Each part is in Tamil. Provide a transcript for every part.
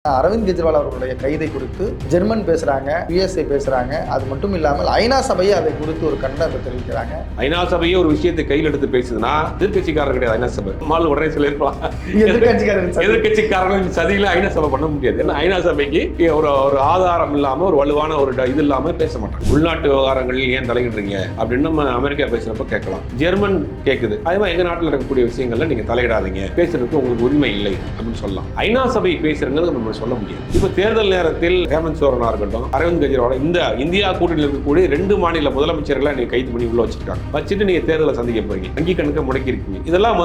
அரவிந்த் கெஜ்ரிவால் அவர்களுடைய கைதை குறித்து ஜெர்மன் பேசுறாங்க, யுஎஸ்ஏ பேசுறாங்க. அது மட்டும் இல்லாமல் ஐநா சபையை அதை குறித்து ஒரு கண்டனத்தை தெரிவிக்கிறாங்க. ஐநா சபையே ஒரு விஷயத்தை கையில் எடுத்து பேசுதுன்னா எதிர்கட்சிக்காரர் கிடையாது. ஐநா சபை மால் உடனே சொல்லியிருக்கலாம். எதிர்கட்சிக்காரர்கள் சதியில ஐநா சபை பண்ண முடியாது. ஏன்னா ஐநா சபைக்கு ஒரு ஆதாரம் இல்லாம ஒரு வலுவான ஒரு இது இல்லாம பேச மாட்டாங்க. உள்நாட்டு விவகாரங்களில் ஏன் தலையிடுறீங்க அப்படின்னு நம்ம அமெரிக்கா பேசுறப்ப கேட்கலாம். ஜெர்மன் கேட்குது. அதே மாதிரி எங்க நாட்டில் இருக்கக்கூடிய விஷயங்கள்ல நீங்க தலையிடாதீங்க, பேசுறதுக்கு உங்களுக்கு உரிமை இல்லை அப்படின்னு சொல்லலாம். ஐநா சபை பேசுறதுங்கிறது நம்ம சொல்ல முடியாது. இப்ப தேர்தல் நேரத்தில் ஹேமந்த் சோரனா இருக்கட்டும், அரவிந்த் கெஜ்ரிவால் இந்த இந்தியா கூட்டணியில் இருக்கக்கூடிய 2 மாநில முதலமைச்சர்களை நீங்க கைது பண்ணி உள்ள வச்சுட்டு நீங்க தேர்தலை சந்திக்க போறீங்க, வங்கி கணக்கு முடக்கி இருக்கீங்க. இதெல்லாம்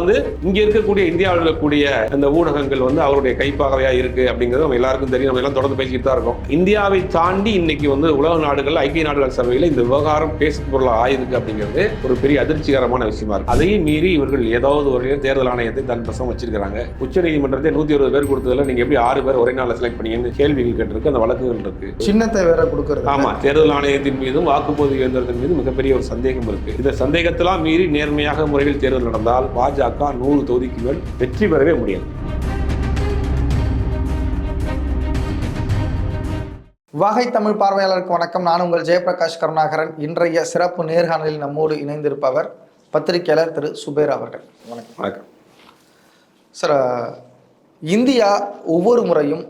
இங்க இருக்கக்கூடிய இந்தியாவில் இருக்கக்கூடிய அந்த ஊடகங்கள் அவருடைய கைப்பாகவையா இருக்கு அப்படிங்கிறது நம்ம எல்லாருக்கும் தெரியும். நம்ம எல்லாம் தொடர்ந்து பேசிக்கிட்டு தான் இருக்கோம். இந்தியாவை தாண்டி இன்னைக்கு உலக நாடுகள், ஐக்கிய நாடுகள் சபையில இந்த விவகாரம் பேசு பொருளா ஆயிருக்கு அப்படிங்கிறது ஒரு பெரிய அதிர்ச்சிகரமான விஷயமா இருக்கு. அதையும் மீறி இவர்கள் ஏதாவது ஒரு தேர்தல் ஆணையத்தை தன் பசம் வச்சிருக்காங்க. உச்ச நீதிமன்றத்தை 120 பேர் கொடுத்ததுல நீங்க எப்படி 6 பேர் ஒரே நாள் செலக்ட் பண்ணீங்கன்னு கேள்விகள் கேட்டிருக்கு. அந்த வழக்குகள் இருக்கு. சின்னத்தை வேற கொடுக்கறது. ஆமா, தேர்தல் ஆணையத்தின் மீதும் வாக்குப்பதிவு இயந்திரத்தின் மீது மிகப்பெரிய ஒரு சந்தேகம் இருக்கு. இந்த சந்தேகத்தெல்லாம் மீறி நேர்மையாக முறையில் தேர்தல் நடந்தால் பாஜக 100 தொகுதிக்கு மேல் வெற்றி பெறவே முடியாது. வாகை தமிழ் பார்வையாளருக்கு வணக்கம். நான் உங்கள் ஜெயபிரகாஷ் கருணாகரன். இன்றைய சிறப்பு நேர்காணலில் நம்மோடு இணைந்திருப்பவர் பத்திரிகையாளர் திரு சுபேர் அவர்கள். வணக்கம். வணக்கம் சார், இந்தியா ஒவ்வொரு முறையும்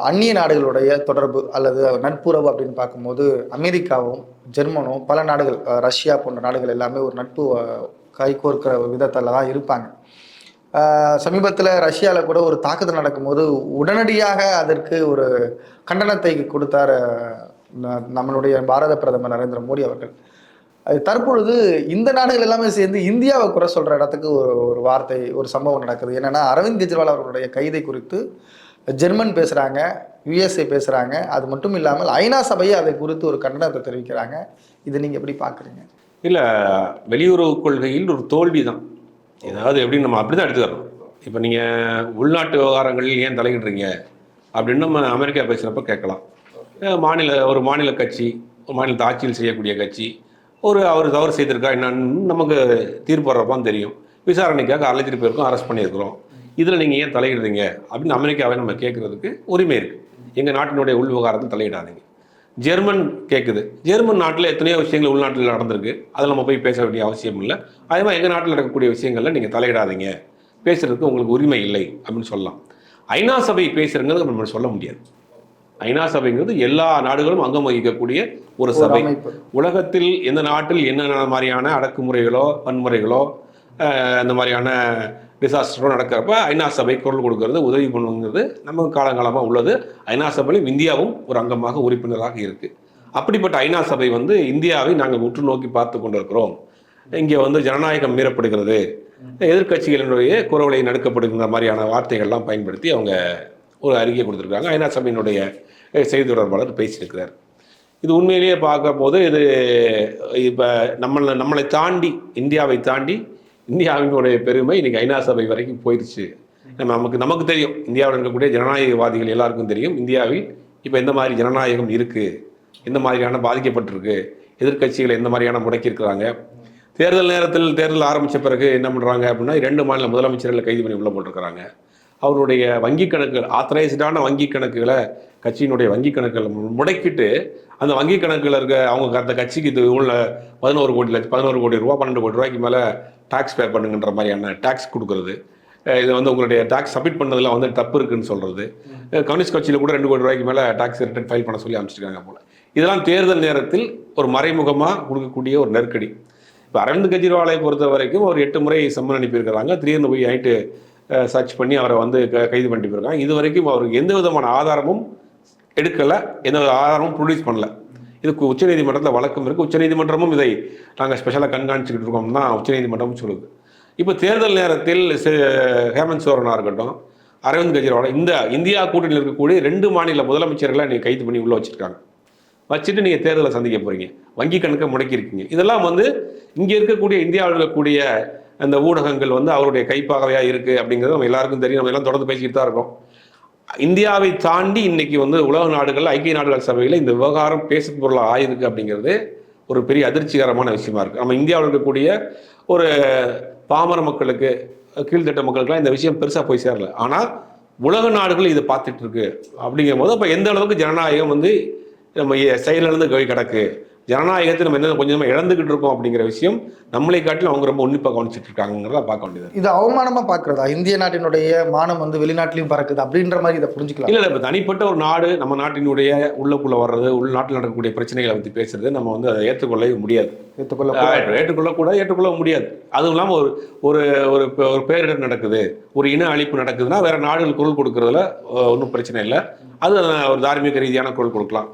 அந்நிய நாடுகளுடைய தொடர்பு அல்லது நட்புறவு அப்படின்னு பார்க்கும்போது அமெரிக்காவும் ஜெர்மனும் பல நாடுகள், ரஷ்யா போன்ற நாடுகள் எல்லாமே ஒரு நட்பு கைகோர்க்கிற விதத்தில் தான் இருப்பாங்க. சமீபத்தில் ரஷ்யாவில் கூட ஒரு தாக்குதல் நடக்கும்போது உடனடியாக அதற்கு ஒரு கண்டனத்தை கொடுத்தார் நம்மளுடைய பாரத பிரதமர் நரேந்திர மோடி அவர்கள். தற்பொழுது இந்த நாடுகள் எல்லாமே சேர்ந்து இந்தியாவை குறை சொல்கிற இடத்துக்கு ஒரு வார்த்தை, ஒரு சம்பவம் நடக்குது. என்னென்னா, அரவிந்த் கெஜ்ரிவால் அவர்களுடைய கைதை குறித்து ஜெர்மன் பேசுகிறாங்க, யுஎஸ்ஏ பேசுகிறாங்க. அது மட்டும் இல்லாமல் ஐநா சபையை அதை குறித்து ஒரு கண்டனத்தை தெரிவிக்கிறாங்க. இதை நீங்கள் எப்படி பார்க்குறீங்க? இல்லை, வெளியுறவு கொள்கையில் ஒரு தோல்வி தான். ஏதாவது எப்படி நம்ம அப்படி தான் எடுத்துக்கிறோம். இப்போ நீங்கள் உள்நாட்டு விவகாரங்களில் ஏன் தலையிடுறீங்க அப்படின்னு நம்ம அமெரிக்கா பேசுகிறப்ப கேட்கலாம். ஒரு மாநில கட்சி, ஒரு மாநிலத்தை ஆட்சியில் செய்யக்கூடிய கட்சி அவர் தவறு செய்திருக்கா என்னன்னு நமக்கு தீர்ப்பு வர்றப்பான்னு தெரியும். விசாரணைக்காக அழைச்சிட்டு போயிருக்கோம், அரெஸ்ட் பண்ணியிருக்கிறோம். இதில் நீங்கள் ஏன் தலையிடுறீங்க அப்படின்னு அமெரிக்காவை நம்ம கேட்குறதுக்கு உரிமை இருக்குது. எங்கள் நாட்டினுடைய உள் விவகாரத்தை தலையிடாதீங்க. ஜெர்மன் கேட்குது. ஜெர்மன் நாட்டில் எத்தனையோ விஷயங்கள் உள்நாட்டில் நடந்திருக்கு, அதில் நம்ம போய் பேச வேண்டிய அவசியம் இல்லை. அதே மாதிரி எங்கள் நாட்டில் நடக்கக்கூடிய விஷயங்களில் நீங்கள் தலையிடாதீங்க, பேசுறதுக்கு உங்களுக்கு உரிமை இல்லை அப்படின்னு சொல்லலாம். ஐநா சபை பேசுறதுங்கிறது நம்ம சொல்ல முடியாது. ஐநா சபைங்கிறது எல்லா நாடுகளும் அங்கம் வகிக்கக்கூடிய ஒரு சபை. உலகத்தில் எந்த நாட்டில் என்னென்ன மாதிரியான அடக்குமுறைகளோ வன்முறைகளோ இந்த மாதிரியான டிசாஸ்டரோ நடக்கிறப்ப ஐநா சபை குரல் கொடுக்கறது, உதவி பண்ணுங்கிறது நமக்கு காலங்காலமாக உள்ளது. ஐநா சபையிலும் இந்தியாவும் ஒரு அங்கமாக உறுப்பினராக இருக்குது. அப்படிப்பட்ட ஐநா சபை இந்தியாவை நாங்கள் உற்று நோக்கி பார்த்து கொண்டிருக்கிறோம், இங்கே ஜனநாயகம் மீறப்படுகிறது, எதிர்கட்சிகளினுடைய குரவலை நடுக்கப்படுகிற மாதிரியான வார்த்தைகள்லாம் பயன்படுத்தி அவங்க ஒரு அறிக்கை கொடுத்துருக்காங்க. ஐநா சபையினுடைய செய்தி தொடர்பாளர் பேசியிருக்கிறார். இது உண்மையிலேயே பார்க்கும் போது இது இப்போ நம்மளை தாண்டி, இந்தியாவை தாண்டி இந்தியாவினுடைய பெருமை இன்னைக்கு ஐநா சபை வரைக்கும் போயிடுச்சு. நமக்கு தெரியும், இந்தியாவில் இருக்கக்கூடிய ஜனநாயகவாதிகள் எல்லாருக்கும் தெரியும் இந்தியாவில் இப்போ எந்த மாதிரி ஜனநாயகம் இருக்குது, எந்த மாதிரியான பாதிக்கப்பட்டிருக்கு, எதிர்கட்சிகளை எந்த மாதிரியான முடக்கியிருக்கிறாங்க. தேர்தல் நேரத்தில் தேர்தல் ஆரம்பித்த பிறகு என்ன பண்ணுறாங்க அப்படின்னா 2 மாநில முதலமைச்சர்களை கைது பண்ணி உள்ள போட்டிருக்கிறாங்க. அவருடைய வங்கி கணக்குகள், ஆத்தரைஸ்டான வங்கி கணக்குகளை, கட்சியினுடைய வங்கி கணக்குகளை முடக்கிட்டு அந்த வங்கி கணக்கில் இருக்க அவங்க அந்த கட்சிக்கு இது உள்ள 11 கோடி ரூபா 12 கோடி ரூபாய்க்கு மேலே டாக்ஸ் பே பண்ணுங்கன்ற மாதிரியான டாக்ஸ் கொடுக்குறது. இது உங்களுடைய டாக்ஸ் சப்மிட் பண்ணதில் தப்பு இருக்குன்னு சொல்கிறது. கம்யூனிஸ்ட் கட்சியில் கூட 2 கோடி ரூபாய்க்கு மேலே டாக்ஸ் ரிட்டர்ன் ஃபைல் பண்ண சொல்லி அமைச்சிருக்காங்க போல். இதெல்லாம் தேர்தல் நேரத்தில் ஒரு மறைமுகமாக கொடுக்கக்கூடிய ஒரு நெருக்கடி. இப்போ அரவிந்த் கெஜ்ரிவாலை பொறுத்த வரைக்கும் ஒரு 8 முறை சம்மன் அனுப்பியிருக்கிறாங்க. திடீர்னு போய் நைட்டு சர்ச் பண்ணி அவரை கைது பண்ணிட்டு போயிருக்காங்க. இது வரைக்கும் அவருக்கு எந்த விதமான ஆதாரமும் எடுக்கலை, எந்த ஆதாரமும் ப்ரொடியூஸ் பண்ணல. இதுக்கு உச்சநீதிமன்றத்தில் வழக்கம் இருக்குது. உச்சநீதிமன்றமும் இதை நாங்கள் ஸ்பெஷலாக கண்காணிச்சுக்கிட்டு இருக்கோம் தான் உச்சநீதிமன்றமும் சொல்லுது. இப்போ தேர்தல் நேரத்தில் ஹேமந்த் சோரனா இருக்கட்டும், அரவிந்த் கெஜ்ரிவால் இந்த இந்தியா கூட்டணியில் இருக்கக்கூடிய 2 மாநில முதலமைச்சர்களை நீங்கள் கைது பண்ணி உள்ள வச்சுட்டு நீங்கள் தேர்தலை சந்திக்க போகிறீங்க, வங்கி கணக்கை முடக்கியிருக்கீங்க. இதெல்லாம் இங்கே இருக்கக்கூடிய இந்தியாவில் இருக்கக்கூடிய அந்த ஊடகங்கள் அவருடைய கைப்பாகவையாக இருக்குது அப்படிங்கிறது நம்ம எல்லாருக்கும் தெரியும். நம்ம எல்லாம் தொடர்ந்து பேசிக்கிட்டு தான் இருக்கோம். இந்தியாவை தாண்டி இன்னைக்கு உலக நாடுகள், ஐக்கிய நாடுகள் சபையில் இந்த விவகாரம் பேசு பொருளாக ஆயிருக்கு அப்படிங்கிறது ஒரு பெரிய அதிர்ச்சிகரமான விஷயமா இருக்குது. நம்ம இந்தியாவில் இருக்கக்கூடிய ஒரு பாமர மக்களுக்கு, கீழ்த்தட்ட மக்களுக்கெல்லாம் இந்த விஷயம் பெருசாக போய் சேரல. ஆனால் உலக நாடுகள் இதை பார்த்துட்டு இருக்கு. அப்படிங்கும் போது அப்போ எந்த அளவுக்கு ஜனநாயகம் வந்து நம்ம செயலிழந்து கிடக்கு, ஜனநாயகத்தை நம்ம என்ன கொஞ்சம் இழந்துகிட்டு இருக்கோம் அப்படிங்கிற விஷயம் நம்மளை காட்டிலும் அவங்க ரொம்ப உன்னிப்பாக கவனிச்சுட்டு இருக்காங்கிறத பார்க்க வேண்டியது. இது அவமானமா பார்க்கறதா? இந்திய நாட்டினுடைய மானம் வந்து வெளிநாட்டிலையும் பறக்குது அப்படின்ற மாதிரி இதை புரிஞ்சுக்கலாம். இல்லை, இப்போ தனிப்பட்ட ஒரு நாடு நம்ம நாட்டினுடைய உள்ளுக்குள்ள வர்றது, உள்நாட்டில் நடக்கக்கூடிய பிரச்சனைகளை பற்றி பேசுறது நம்ம வந்து அதை ஏற்றுக்கொள்ளவே முடியாது. ஏற்றுக்கொள்ள முடியாது. அதுவும் இல்லாமல் ஒரு ஒரு ஒரு பேரிடர் நடக்குது, ஒரு இன அழிப்பு நடக்குதுன்னா வேற நாடுகள் குரல் கொடுக்கறதுல ஒன்றும் பிரச்சனை இல்லை. அது ஒரு தார்மீக ரீதியான குரல் கொடுக்கலாம்.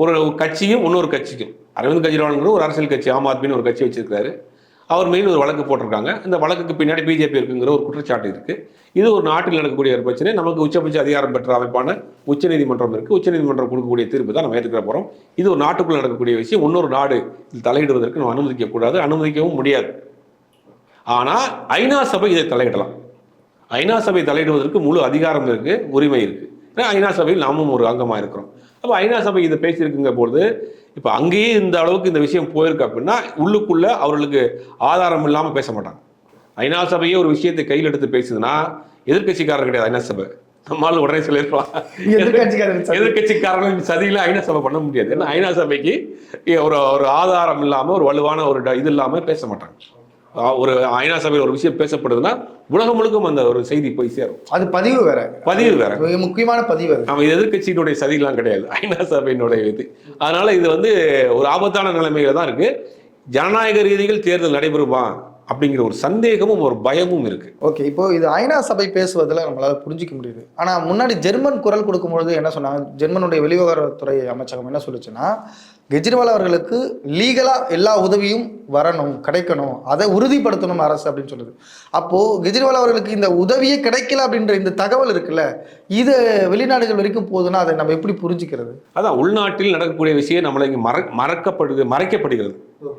ஒரு கட்சியும் இன்னொரு கட்சிக்கும், அரவிந்த் கெஜ்ரிவால்ங்கிற ஒரு அரசியல் கட்சி, ஆம் ஆத்மின்னு ஒரு கட்சி வச்சிருக்காரு, அவர் மீது ஒரு வழக்கு போட்டிருக்காங்க. இந்த வழக்குக்கு பின்னாடி பிஜேபி இருக்குங்கிற ஒரு குற்றச்சாட்டு இருக்கு. இது ஒரு நாட்டில் நடக்கக்கூடிய ஒரு பிரச்சனை. நமக்கு உச்சபட்ச அதிகாரம் பெற்ற அமைப்பான உச்சநீதிமன்றம் இருக்கு. உச்சநீதிமன்றம் கொடுக்கக்கூடிய தீர்ப்பு தான் நம்ம ஏற்றுக்கிற போறோம். இது ஒரு நாட்டுக்குள்ள நடக்கக்கூடிய விஷயம். இன்னொரு நாடு இதில் தலையிடுவதற்கு நம்ம அனுமதிக்க கூடாது, அனுமதிக்கவும் முடியாது. ஆனா ஐநா சபை இதை தலையிடலாம். ஐநா சபை தலையிடுவதற்கு முழு அதிகாரம் இருக்கு, உரிமை இருக்கு. ஐநா சபையில் நாமும் ஒரு அங்கமாக இருக்கிறோம். அப்போ ஐநா சபை இதை பேசியிருக்குங்க போது இப்போ அங்கேயே இந்த அளவுக்கு இந்த விஷயம் போயிருக்கு அப்படின்னா உள்ளுக்குள்ள அவர்களுக்கு ஆதாரம் இல்லாமல் பேச மாட்டாங்க. ஐநா சபையே ஒரு விஷயத்தை கையில் எடுத்து பேசுதுன்னா எதிர்கட்சிக்காரர் கிடையாது ஐநா சபை. நம்மளால உடனே சொல்லியிருக்கலாம், எதிர்கட்சிக்காரர்கள் சதியில ஐநா சபை பண்ண முடியாது. ஏன்னா ஐநா சபைக்கு ஒரு ஆதாரம் இல்லாமல் ஒரு வலுவான ஒரு இது இல்லாமல் பேச மாட்டாங்க. ஒரு ஐநா சபையில் ஒரு விஷயம் பேசப்படுதுன்னா உலகம் முழுக்கும் அந்த ஒரு செய்தி போய் சேரும். அது பதிவு வேற முக்கியமான பதிவு. நம்ம எதிர்கட்சியினுடைய சதியெல்லாம் கிடையாது, ஐநா சபையினுடைய இது. அதனால இது வந்து ஒரு ஆபத்தான நிலைமையில தான் இருக்கு. ஜனநாயக ரீதியில் தேர்தல் நடைபெறுமா அப்படிங்கிற ஒரு சந்தேகமும் ஒரு பயமும் இருக்கு. ஓகே, இப்போ இது ஐநா சபை பேசுவதில் நம்மளால புரிஞ்சிக்க முடியுது. ஆனா முன்னாடி ஜெர்மன் குரல் கொடுக்கும்பொழுது என்ன சொன்னாங்க, ஜெர்மனுடைய வெளிவிவகாரத்துறை அமைச்சகம் என்ன சொல்லுச்சுன்னா, கெஜ்ரிவால் அவர்களுக்கு லீகலா எல்லா உதவியும் வரணும், கிடைக்கணும், அதை உறுதிப்படுத்தணும் அரசு அப்படின்னு சொல்லுது. அப்போ கெஜ்ரிவால் அவர்களுக்கு இந்த உதவியே கிடைக்கல அப்படின்ற இந்த தகவல் இருக்குல்ல, இது வெளிநாடுகள் வரைக்கும் போகுதுன்னா அதை நம்ம எப்படி புரிஞ்சுக்கிறது? அதான் உள்நாட்டில் நடக்கக்கூடிய விஷயம் நம்மளை மறைக்கப்படுகிறது.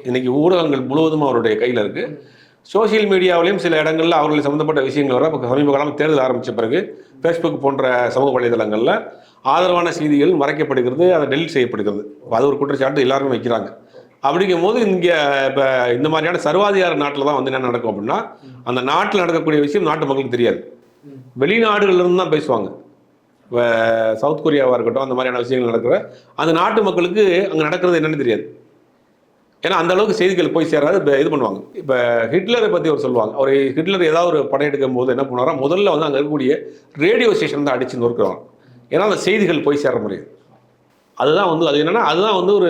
இன்னைக்கு ஊடகங்கள் முழுவதும் அவருடைய கையில் இருக்கு. சோசியல் மீடியாவிலையும் சில இடங்களில் அவர்கள் சம்மந்தப்பட்ட விஷயங்கள் வர இப்போ சமீப காலம் தேர்தல் ஆரம்பித்த பிறகு ஃபேஸ்புக் போன்ற சமூக வலைதளங்களில் ஆதரவான செய்திகள் மறைக்கப்படுகிறது, அதை டெலிட் செய்யப்படுகிறது. அது ஒரு குற்றச்சாட்டு எல்லாருமே வைக்கிறாங்க. அப்படிங்கும் போது இங்கே இப்போ இந்த மாதிரியான சர்வாதிகார நாட்டில் தான் வந்து என்ன நடக்கும் அப்படின்னா, அந்த நாட்டில் நடக்கக்கூடிய விஷயம் நாட்டு மக்களுக்கு தெரியாது, வெளிநாடுகள்லேருந்து தான் பேசுவாங்க. இப்போ சவுத் கொரியாவாக இருக்கட்டும், அந்த மாதிரியான விஷயங்கள் நடக்கிற அந்த நாட்டு மக்களுக்கு அங்கே நடக்கிறது என்னன்னு தெரியாது. ஏன்னா அந்த அளவுக்கு செய்திகள் போய் சேராது. இப்போ இது பண்ணுவாங்க. இப்போ ஹிட்லரை பற்றி அவர் சொல்லுவாங்க. அவர் ஹிட்லர் ஏதாவது ஒரு படம் எடுக்கும் போது என்ன பண்ணுவாரா, முதல்ல வந்து அங்கே இருக்கக்கூடிய ரேடியோ ஸ்டேஷன் தான் அடித்து நொறுக்குறாங்க. ஏன்னா அந்த செய்திகள் போய் சேர முடியாது. அதுதான் வந்து அது என்னன்னா, அதுதான் வந்து ஒரு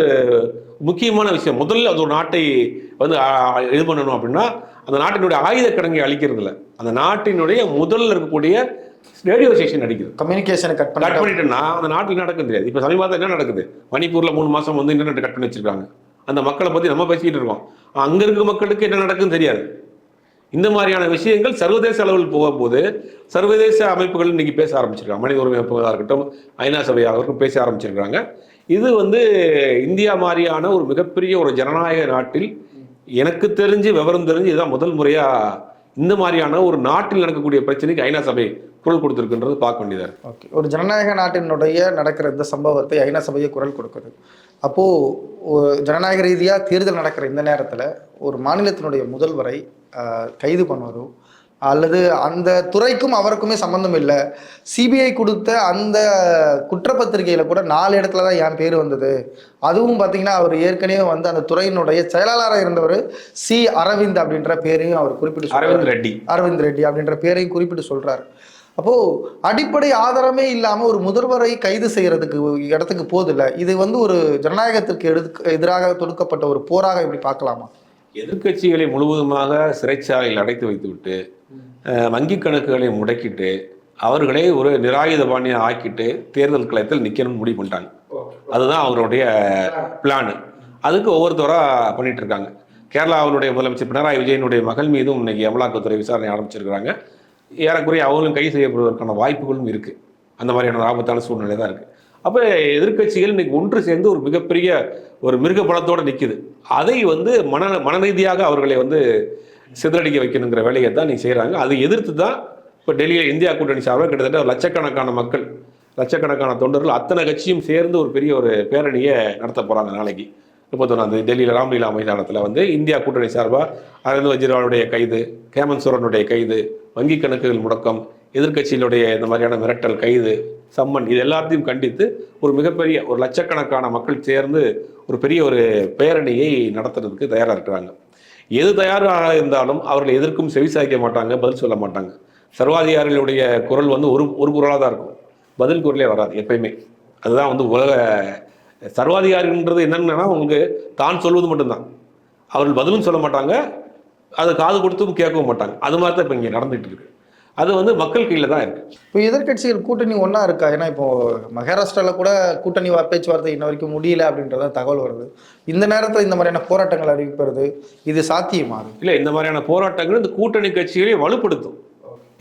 முக்கியமான விஷயம். முதல்ல அது ஒரு நாட்டை வந்து இது பண்ணணும் அப்படின்னா அந்த நாட்டினுடைய ஆயுத கிடங்கை அழிக்கிறது இல்லை, அந்த நாட்டினுடைய முதல்ல இருக்கக்கூடிய ரேடியோ ஸ்டேஷன் அடிக்குது. கம்யூனிகேஷனை கட் பண்ணிட்டோம்னா அந்த நாட்டில் நடக்க தெரியாது. இப்போ சமீபத்தில் என்ன நடக்குது, மணிப்பூரில் 3 மாதம் வந்து இன்டர்நெட் கட் பண்ணி வச்சிருக்காங்க. அந்த மக்களை பற்றி நம்ம பேசிக்கிட்டு இருக்கோம், அங்கே இருக்க மக்களுக்கு என்ன நடக்குன்னு தெரியாது. இந்த மாதிரியான விஷயங்கள் சர்வதேச அளவில் போகும்போது சர்வதேச அமைப்புகள் இன்னைக்கு பேச ஆரம்பிச்சிருக்காங்க. மனித உரிமை அமைப்புகளாக இருக்கட்டும், ஐநா சபையாகவும் பேச ஆரம்பிச்சிருக்காங்க. இது வந்து இந்தியா மாதிரியான ஒரு மிகப்பெரிய ஒரு ஜனநாயக நாட்டில் எனக்கு தெரிஞ்சு விவரம் தெரிஞ்சு இதுதான் முதல் முறையாக இந்த மாதிரியான ஒரு நாட்டில் நடக்கக்கூடிய பிரச்சனைக்கு ஐநா சபை குரல் கொடுத்துருக்குன்றது பார்க்க வேண்டியதாக இருக்குது. ஓகே, ஒரு ஜனநாயக நாட்டினுடைய நடக்கிற இந்த சம்பவத்தை ஐநா சபையை குரல் கொடுக்குது. அப்போது ஜனநாயக ரீதியாக தேர்தல் நடக்கிற இந்த நேரத்தில் ஒரு மாநிலத்தினுடைய முதல்வரை கைது பண்ணுவதோ அல்லது அந்த துறைக்கும் அவருக்குமே சம்மந்தம் இல்லை, சிபிஐ கொடுத்த அந்த குற்றப்பத்திரிகையில் கூட 4 இடத்துல தான் என் பேர் வந்தது, அதுவும் பார்த்தீங்கன்னா அவர் ஏற்கனவே வந்து அந்த துறையினுடைய செயலாளராக இருந்தவர் சி அரவிந்த் அப்படின்ற பேரையும் அவர் குறிப்பிட்டு, அரவிந்த் ரெட்டி அப்படின்ற பேரையும் குறிப்பிட்டு சொல்கிறார். அப்போது அடிப்படை ஆதாரமே இல்லாமல் ஒரு முதல்வரை கைது செய்கிறதுக்கு இடத்துக்கு போதில்லை. இது வந்து ஒரு ஜனநாயகத்திற்கு எதிராக தொடுக்கப்பட்ட ஒரு போராக இப்படி பார்க்கலாமா? எதிர்கட்சிகளை முழுவதுமாக சிறைச்சாலையில் அடைத்து வைத்துவிட்டு வங்கி கணக்குகளை முடக்கிட்டு அவர்களே ஒரு நிராயுதபாணியை ஆக்கிட்டு தேர்தல் களத்தில் நிற்கணும்னு முடிவு பண்ணிட்டாங்க. அதுதான் அவருடைய பிளானு. அதுக்கு ஒவ்வொருத்தராக பண்ணிட்டு இருக்காங்க. கேரளாவினுடைய முதலமைச்சர் பினராயி விஜயனுடைய மகள் மீதும் இன்னைக்கு அமலாக்கத்துறை விசாரணை ஆரம்பிச்சிருக்கிறாங்க. ஏறக்குறைய அவங்களும் கைது செய்யப்படுவதற்கான வாய்ப்புகளும் இருக்குது. அந்த மாதிரியான ஆபத்தான சூழ்நிலை தான் இருக்குது. அப்போ எதிர்கட்சிகள் இன்னைக்கு ஒன்று சேர்ந்து ஒரு மிகப்பெரிய ஒரு மிருக பலத்தோடு நிற்குது. அதை வந்து மனரீதியாக அவர்களை வந்து சிதறடிக்க வைக்கணுங்கிற வேலையை தான் நீ செய்கிறாங்க. அதை எதிர்த்து தான் இப்போ டெல்லியில் இந்தியா கூட்டணி சார்பாக கிட்டத்தட்ட லட்சக்கணக்கான மக்கள், லட்சக்கணக்கான தொண்டர்கள், அத்தனை கட்சியும் சேர்ந்து ஒரு பெரிய ஒரு பேரணியை நடத்த போகிறாங்க நாளைக்கு 31 டெல்லியில் ராம்லீலா மைதானத்தில் வந்து இந்தியா கூட்டணி சார்பாக அரவிந்த் கெஜ்ரிவாலுடைய கைது, ஹேமந்த் சோரனுடைய கைது, வங்கி கணக்குகள் முடக்கம், எதிர்க்கட்சியினுடைய இந்த மாதிரியான மிரட்டல், கைது, சம்மன் இது எல்லாத்தையும் கண்டித்து ஒரு மிகப்பெரிய ஒரு லட்சக்கணக்கான மக்கள் சேர்ந்து ஒரு பெரிய ஒரு பேரணியை நடத்துறதுக்கு தயாராக இருக்கிறாங்க. எது தயாராக இருந்தாலும் அவர்கள் எதற்கும் செவிசாய்க்க மாட்டாங்க, பதில் சொல்ல மாட்டாங்க. சர்வாதிகாரிகளுடைய குரல் வந்து ஒரு குரலாக தான் இருக்கும், பதில் குரலே வராது எப்பயுமே. அதுதான் வந்து உலக சர்வாதிகாரின்றது என்னன்னா உங்களுக்கு தான் சொல்வது மட்டும்தான், அவர்கள் பதிலும் சொல்ல மாட்டாங்க, அது காது கொடுத்தும் கேட்கவும் மாட்டாங்க. அது மாதிரி தான் இப்போ இங்கே நடந்துகிட்டு இருக்கு. அது வந்து மக்கள் கையில் தான் இருக்கு. இப்போ எதிர்க்கட்சிகள் கூட்டணி ஒன்றா இருக்கா? ஏன்னா இப்போ மகாராஷ்டிராவில் கூட கூட்டணி பேச்சுவார்த்தை இன்ன வரைக்கும் முடியல அப்படின்றத தகவல் வருது. இந்த நேரத்தில் இந்த மாதிரியான போராட்டங்கள் அறிவிப்பது இது சாத்தியமா? இல்லை, இந்த மாதிரியான போராட்டங்கள் இந்த கூட்டணி கட்சிகளை வலுப்படுத்தும்.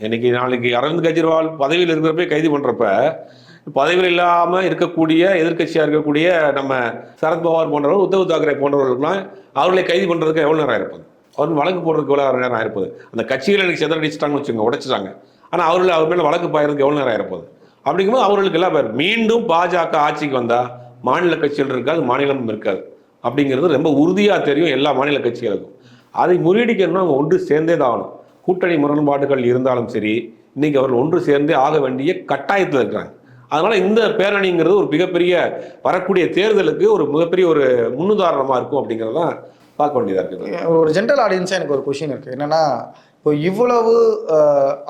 இன்னைக்கு நாளைக்கு அரவிந்த் கெஜ்ரிவால் பதவியில் இருக்கிறப்ப கைது பண்ணுறப்ப பதவியில் இல்லாமல் இருக்கக்கூடிய எதிர்க்கட்சியாக இருக்கக்கூடிய நம்ம சரத்பவார் போன்றவர்கள், உத்தவ் தாக்கரே போன்றவர்கள்லாம் அவர்களை கைது பண்ணுறதுக்கு எவ்வளோ நேரம் இருப்பது, அவர்கள் வழக்கு போடுறதுக்கு எவ்வளோ நேரம் இருப்பது. அந்த கட்சிகளை எனக்கு சிதறடிச்சிட்டாங்கன்னு வச்சுக்கோங்க, உடைச்சிட்டாங்க. ஆனால் அவர் மேலே வழக்கு பாயறதுக்கு எவ்வளோ நேரம் இருப்பது. அப்படிங்கும்போது அவர்களுக்கு எல்லாம் பேர் மீண்டும் பாஜக ஆட்சிக்கு வந்தால் மாநில கட்சிகள் இருக்காது, மாநிலமும் இருக்காது அப்படிங்கிறது ரொம்ப உறுதியாக தெரியும் எல்லா மாநில கட்சிகளுக்கும். அதை முறியடிக்கணும்னா அவங்க ஒன்று சேர்ந்தே தான் ஆகணும். கூட்டணி முரண்பாடுகள் இருந்தாலும் சரி, இன்னைக்கு அவர்கள் ஒன்று சேர்ந்தே ஆக வேண்டிய கட்டாயத்தில் இருக்கிறாங்க. அதனால இந்த பேரணிங்கிறது ஒரு மிகப்பெரிய வரக்கூடிய தேர்தலுக்கு ஒரு மிகப்பெரிய ஒரு முன்னுதாரணமாக இருக்கும் அப்படிங்கிறதான் பார்க்க வேண்டியதாக இருக்குது. ஒரு ஜென்ரல் ஆடியன்ஸாக எனக்கு ஒரு கொஷின் இருக்குது. என்னென்னா, இப்போ இவ்வளவு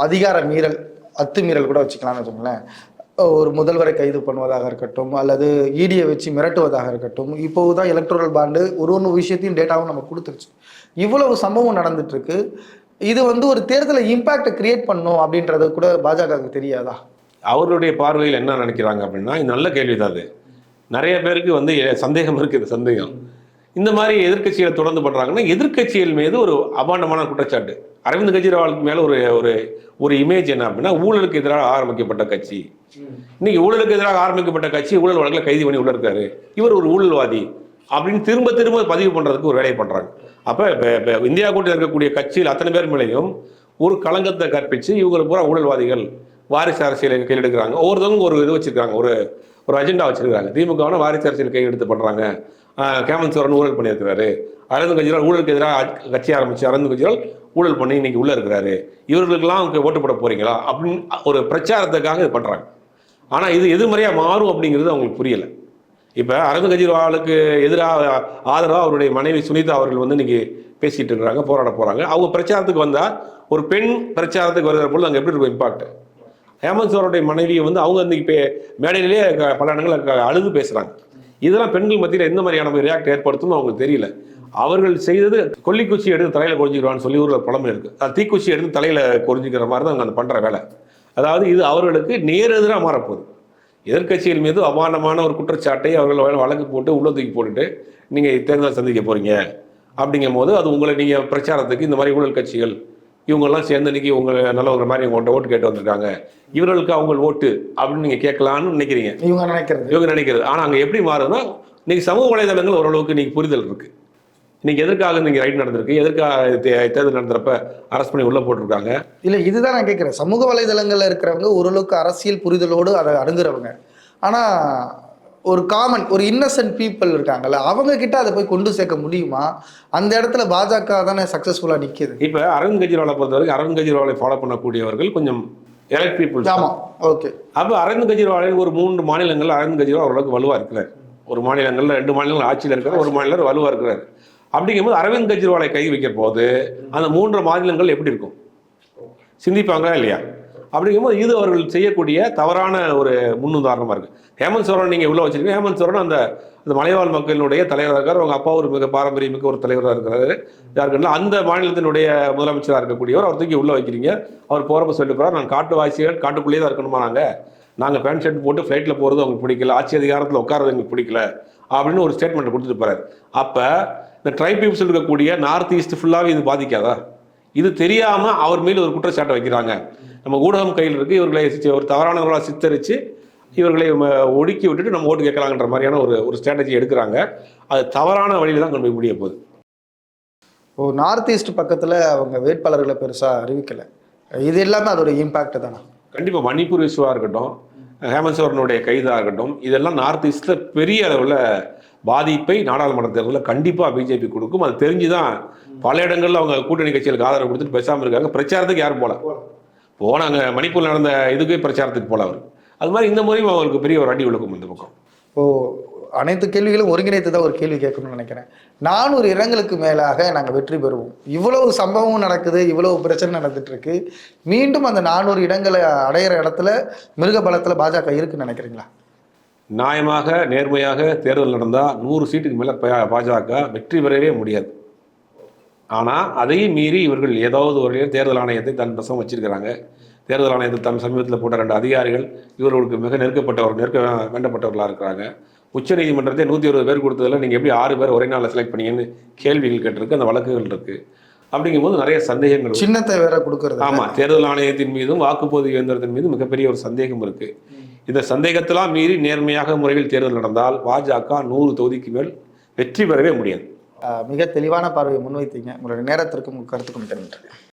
அதிகார மீறல், அத்துமீறல் கூட வச்சுக்கலாம்னு வச்சுக்கோங்களேன். ஒரு முதல்வரை கைது பண்ணுவதாக இருக்கட்டும், அல்லது இடியை வச்சு மிரட்டுவதாக இருக்கட்டும், இப்போது தான் எலக்ட்ரல் பாண்டு ஒரு விஷயத்தையும் டேட்டாவும் நம்ம கொடுத்துருச்சு. இவ்வளவு சம்பவம் நடந்துட்டுருக்கு. இது வந்து ஒரு தேர்தலை இம்பேக்டை கிரியேட் பண்ணும் அப்படின்றது கூட பாஜகவுக்கு தெரியாதா? அவர்களுடைய பார்வையில் என்ன நினைக்கிறாங்க அப்படின்னா, இது நல்ல கேள்வி தான். அது நிறைய பேருக்கு வந்து சந்தேகம் இருக்குது. சந்தேகம் இந்த மாதிரி எதிர்க்கட்சிகளை தொடர்ந்து பண்ணுறாங்கன்னா, எதிர்க்கட்சிகள் மீது ஒரு அபாண்டமான குற்றச்சாட்டு. அரவிந்த் கெஜ்ரிவாலுக்கு மேலே ஒரு இமேஜ் என்ன அப்படின்னா, ஊழலுக்கு எதிராக ஆரம்பிக்கப்பட்ட கட்சி. இன்னைக்கு ஊழலுக்கு எதிராக ஆரம்பிக்கப்பட்ட கட்சி ஊழல் வழக்கில் கைது பண்ணி உள்ள இருக்காரு, இவர் ஒரு ஊழல்வாதி அப்படின்னு திரும்ப திரும்ப பதிவு பண்ணுறதுக்கு ஒரு வேலையை பண்ணுறாங்க. அப்போ இந்தியா கூட்டத்தில் இருக்கக்கூடிய கட்சியில் அத்தனை பேர் மேலேயும் ஒரு களங்கத்தை கற்பித்து இவங்களுக்கு பூரா ஊழல்வாதிகள், வாரிசு அரசியலை கையில் எடுக்கிறாங்க. ஒவ்வொருத்தவங்க ஒரு இது வச்சிருக்காங்க, ஒரு அஜெண்டா வச்சிருக்காங்க. திமுகவான வாரிசு அரசியல் கையில் எடுத்து பண்ணுறாங்க. ஹேமந்த் சோரன் ஊழல் பண்ணியிருக்கிறாரு, அரவிந்த் கெஜ்ரிவால் ஊழலுக்கு எதிராக கட்சி ஆரம்பிச்சு அரவிந்த் கெஜ்ரிவால் ஊழல் பண்ணி இன்னைக்கு உள்ள இருக்கிறாரு, இவர்களுக்கெல்லாம் ஓட்டு போட போறீங்களா அப்படின்னு ஒரு பிரச்சாரத்துக்காக இது பண்றாங்க. ஆனால் இது எதிர்மறையாக மாறும் அப்படிங்கிறது அவங்களுக்கு புரியலை. இப்போ அரவிந்த் கெஜ்ரிவாலுக்கு எதிராக ஆதரவாக அவருடைய மனைவி சுனிதா அவர்கள் வந்து இன்னைக்கு பேசிட்டு இருக்கிறாங்க, போராட போகிறாங்க. அவங்க பிரச்சாரத்துக்கு வந்தால், ஒரு பெண் பிரச்சாரத்துக்கு வருகிற பொழுது அங்கே எப்படி இருக்கும் இம்பாக்ட். ஹேமந்த் சோரனுடைய மனைவியை வந்து அவங்க இன்னைக்கு மேடையிலேயே பல இடங்களில் அழுது பேசுகிறாங்க. இதெல்லாம் பெண்கள் மத்தியில் எந்த மாதிரியான ரியாக்ட் ஏற்படுத்தும்னு அவங்களுக்கு தெரியல. அவர்கள் செய்தது கொல்லிக்குச்சி எடுத்து தலையில் குறிஞ்சிக்கிறான்னு சொல்லி ஒரு புலமை இருக்குது. அது தீக்குச்சி எடுத்து தலையில் குறிஞ்சிக்கிற மாதிரி தான் அவங்க அந்த பண்ணுற வேலை. அதாவது இது அவர்களுக்கு நேரெதிராக மாறப்போகுது. எதிர்க்கட்சிகள் மீது அபாண்டமான ஒரு குற்றச்சாட்டை அவர்கள் வழக்கு போட்டு உள்ள தூக்கி போட்டுட்டு நீங்கள் தேர்தல் சந்திக்க போகிறீங்க அப்படிங்கும் போது, அது உங்களை நீங்கள் பிரச்சாரத்துக்கு இந்த மாதிரி ஊழல் கட்சிகள் இவங்கெல்லாம் சேர்ந்து இன்னைக்கு உங்களை நல்ல ஒரு மாதிரி உங்கள்கிட்ட ஓட்டு கேட்டு வந்திருக்காங்க, இவர்களுக்கு அவங்க ஓட்டு அப்படின்னு நீங்கள் கேட்கலான்னு நினைக்கிறீங்க, இவங்க நினைக்கிறது. ஆனால் அங்கே எப்படி மாறுதுன்னா, இன்னைக்கு சமூக வலைதளங்கள் ஓரளவுக்கு இன்னைக்கு புரிதல் இருக்குது. இன்னைக்கு எதற்காக நீங்கள் ரைட் நடந்திருக்கு, எதற்காக தேர்தல் நடந்துறப்ப அரெஸ்ட் பண்ணி உள்ள போட்டிருக்காங்க. இல்லை, இதுதான் நான் கேட்குறேன். சமூக வலைதளங்களில் இருக்கிறவங்க ஓரளவுக்கு அரசியல் புரிதலோடு அதை அணுகிறவங்க. ஆனால் ஒரு காமன், ஒரு இன்னசென்ட் பீப்புள் இருக்காங்கல்ல, அவங்க கிட்ட அதை போய் கொண்டு சேர்க்க முடியுமா? அந்த இடத்துல பாஜக தானே சக்ஸஸ்ஃபுல்லாக நிற்கிது. இப்போ அரவிந்த் கெஜ்ரிவாலை பொறுத்தவரைக்கும் அரவிந்த் கெஜ்ரிவாலை ஃபாலோ பண்ணக்கூடியவர்கள் கொஞ்சம் எலக்ட் பீப்புள். ஆமாம், ஓகே. அப்போ அரவிந்த் கெஜ்ரிவாலை ஒரு 3 மாநிலங்கள் அரவிந்த் கெஜ்ரிவால் ஓரளவுக்கு வலுவாக இருக்கிறார். ஒரு மாநிலங்களில் 2 மாநிலங்கள் ஆட்சியில் இருக்கிறார், ஒரு மாநிலம் வலுவாக இருக்கிறார். அப்படிங்கும்போது அரவிந்த் கெஜ்ரிவாலை கை வைக்கிற போது அந்த 3 மாநிலங்கள் எப்படி இருக்கும் சிந்திப்பாங்களா இல்லையா? அப்படிங்கும்போது இது அவர்கள் செய்யக்கூடிய தவறான ஒரு முன்னுதாரணமாக இருக்குது. ஹேமந்த் சோரன் நீங்கள் உள்ள வச்சிருக்கீங்க. ஹேமந்த் சோரன் அந்த மலைவாழ் மக்களினுடைய தலைவராக இருக்கார். அவங்க அப்பா ஒரு மிக பாரம்பரியமிக்க ஒரு தலைவராக இருக்கிறாரு. யாருக்குன்னா அந்த மாநிலத்தினுடைய முதலமைச்சராக இருக்கக்கூடியவர். அவர் தூக்கி உள்ள வைக்கிறீங்க. அவர் போகிறப்ப சொல்லி போகிறார், நான் காட்டுவாசிகள் காட்டுக்குள்ளேயே தான் இருக்கணுமா, நாங்கள் பேண்ட் ஷர்ட் போட்டு ஃப்ளைட்டில் போகிறது அவங்களுக்கு பிடிக்கல, ஆட்சி அதிகாரத்தில் உட்காரது எங்களுக்கு பிடிக்கல அப்படின்னு ஒரு ஸ்டேட்மெண்ட் கொடுத்துட்டு போகிறார். அப்போ இந்த ட்ரைப் பீப்புள்ஸ் இருக்கக்கூடிய நார்த் ஈஸ்ட் ஃபுல்லாகவே இது பாதிக்காதா? இது தெரியாமல் அவர் மீது ஒரு குற்றச்சாட்டை வைக்கிறாங்க. நம்ம ஊடகம் கையில் இருக்குது, இவர்களை ஒரு தவறானவர்களாக சித்தரித்து இவர்களை ஒடுக்கி விட்டுட்டு நம்ம ஓட்டு கேட்கலாங்கிற மாதிரியான ஒரு ஸ்ட்ராட்டஜி எடுக்கிறாங்க. அது தவறான வழியில் தான் கொண்டு போய் முடிய போகுது. நார்த் ஈஸ்ட் பக்கத்தில் அவங்க வேட்பாளர்களை பெருசாக அறிவிக்கலை. இது எல்லாமே அதோட இம்பாக்ட் தானே. கண்டிப்பாக மணிப்பூர் இஷ்யூவாக இருக்கட்டும், ஹேமந்த் சோரனுடைய கைதாக இருக்கட்டும், இதெல்லாம் நார்த் ஈஸ்ட்டில் பெரிய அளவில் பாதிப்பை நாடாளுமன்ற தேர்தலில் கண்டிப்பாக பிஜேபி கொடுக்கும். அது தெரிஞ்சு தான் பல இடங்களில் அவங்க கூட்டணி கட்சிகளுக்கு ஆதரவு கொடுத்துட்டு பேசாமல் இருக்காங்க. பிரச்சாரத்துக்கு யாரும் போல போனாங்க மணிப்பூரில் நடந்த இதுக்கே பிரச்சாரத்துக்கு போல அவர். அது மாதிரி இந்த முறையும் அவருக்கு பெரிய ஒரு அடி விழுக்கும் இந்த பக்கம். இப்போ அனைத்து கேள்விகளும் ஒருங்கிணைத்து தான் ஒரு கேள்வி கேட்கணும்னு நினைக்கிறேன். 400 இடங்களுக்கு மேலாக நாங்கள் வெற்றி பெறுவோம். இவ்வளவு சம்பவம் நடக்குது, இவ்வளவு பிரச்சனை நடந்துட்டு இருக்கு. மீண்டும் அந்த 400 இடங்களை அடையிற இடத்துல மிருக பலத்தில் பாஜக இருக்குன்னு நினைக்கிறீங்களா? நியாயமாக நேர்மையாக தேர்தல் நடந்தால் 100 சீட்டுக்கு மேலே பாஜக வெற்றி பெறவே முடியாது. ஆனால் அதையும் மீறி இவர்கள் ஏதாவது ஒரு தேர்தல் ஆணையத்தை தன் வசம் வச்சிருக்கிறாங்க. தேர்தல் ஆணையத்தை தன் சமீபத்தில் போட்ட 2 அதிகாரிகள் இவர்களுக்கு மிக நெருக்க வேண்டப்பட்டவர்களாக இருக்கிறாங்க. உச்சநீதிமன்றத்தை 120 பேர் கொடுத்ததில் நீங்கள் எப்படி 6 பேர் ஒரே நாளில் செலக்ட் பண்ணீங்கன்னு கேள்விகள் கேட்டிருக்கு. அந்த வழக்குகள் இருக்குது. அப்படிங்கும்போது நிறைய சந்தேகங்கள், சின்னத்தை வேற கொடுக்கறது. ஆமாம், தேர்தல் ஆணையத்தின் மீதும் வாக்குப்பதிவு இயந்திரத்தின் மீதும் மிகப்பெரிய ஒரு சந்தேகம் இருக்குது. இந்த சந்தேகத்தெல்லாம் மீறி நேர்மையாக முறையில் தேர்தல் நடந்தால் பாஜக 100 தொகுதிக்கு மேல் வெற்றி பெறவே முடியாது. மிக தெளிவான பார்வையை முன்வைத்தீங்க. உங்களுடைய நேரத்திற்கும் கருத்துக்கும் நன்றி.